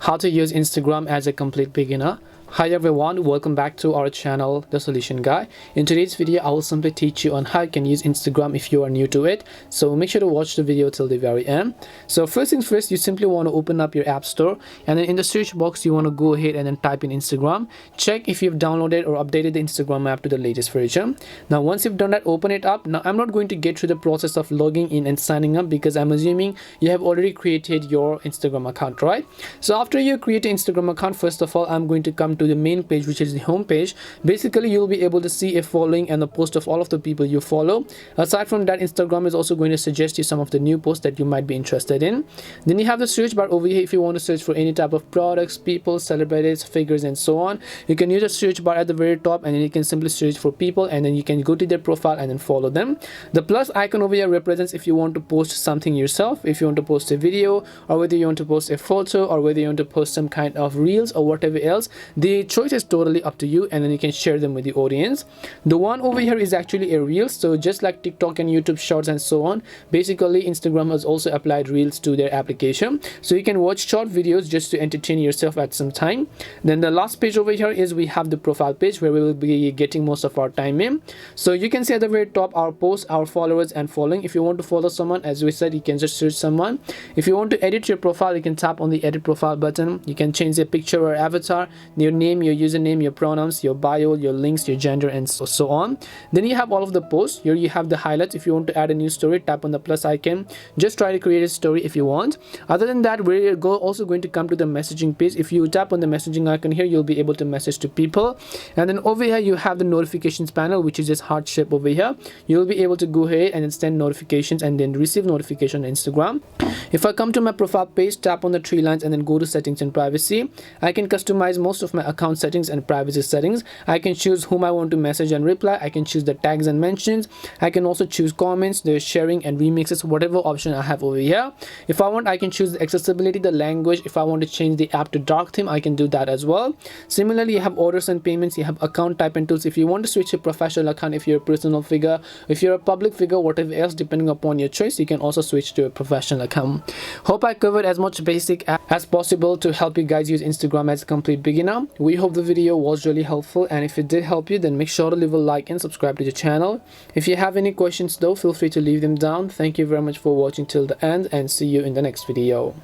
how to use Instagram as a complete beginner. Hi everyone, welcome back to our channel, The Solution Guy. In today's video, I will simply teach you on how you can use Instagram if you are new to it. So make sure to watch the video till the very end. So first things first, you simply want to open up your app store, and then in the search box, you want to go ahead and then type in Instagram. Check if you've downloaded or updated the Instagram app to the latest version. Now once you've done that, open it up. Now I'm not going to get through the process of logging in and signing up because I'm assuming you have already created your Instagram account, right? So after you create an Instagram account, first of all, I'm going to come to the main page, which is the home page. Basically, you'll be able to see a following and the post of all of the people you follow. Aside from that, Instagram is also going to suggest you some of the new posts that you might be interested in. Then you have the search bar over here. If you want to search for any type of products, people, celebrities, figures, and so on, you can use the search bar at the very top, and then you can simply search for people, and then you can go to their profile and then follow them. The plus icon over here represents if you want to post something yourself, if you want to post a video, or whether you want to post a photo, or whether you want to post some kind of reels or whatever else. The choice is totally up to you, and then you can share them with the audience. The one over here is actually a reel, so just like TikTok and YouTube Shorts and so on, basically Instagram has also applied reels to their application, so you can watch short videos just to entertain yourself at some time. Then the last page over here is we have the profile page, where we will be getting most of our time in. So you can see at the very top our posts, our followers, and following. If you want to follow someone, as we said, you can just search someone. If you want to edit your profile, you can tap on the edit profile button. You can change the picture or avatar, your name, your username, your pronouns, your bio, your links, your gender, and so on. Then you have all of the posts. Here you have the highlights. If you want to add a new story, tap on the plus icon. Just try to create a story if you want. Other than that, we're also going to come to the messaging page. If you tap on the messaging icon here, you'll be able to message to people. And then over here you have the notifications panel, which is this heart shape over here. You'll be able to go ahead and then send notifications and then receive notification on Instagram. If I come to my profile page, tap on the three lines and then go to settings and privacy, I can customize most of my account settings and privacy settings. I can choose whom I want to message and reply. I can choose the tags and mentions. I can also choose comments, the sharing and remixes, whatever option I have over here. If I want, I can choose the accessibility, the language. If I want to change the app to dark theme, I can do that as well. Similarly, you have orders and payments. You have account type and tools. If you want to switch to professional account, if you're a personal figure, if you're a public figure, whatever else, depending upon your choice, you can also switch to a professional account. Hope I covered as much basic as possible to help you guys use Instagram as a complete beginner. We hope the video was really helpful, and if it did help you, then make sure to leave a like and subscribe to the channel. If you have any questions though, feel free to leave them down. Thank you very much for watching till the end, and see you in the next video.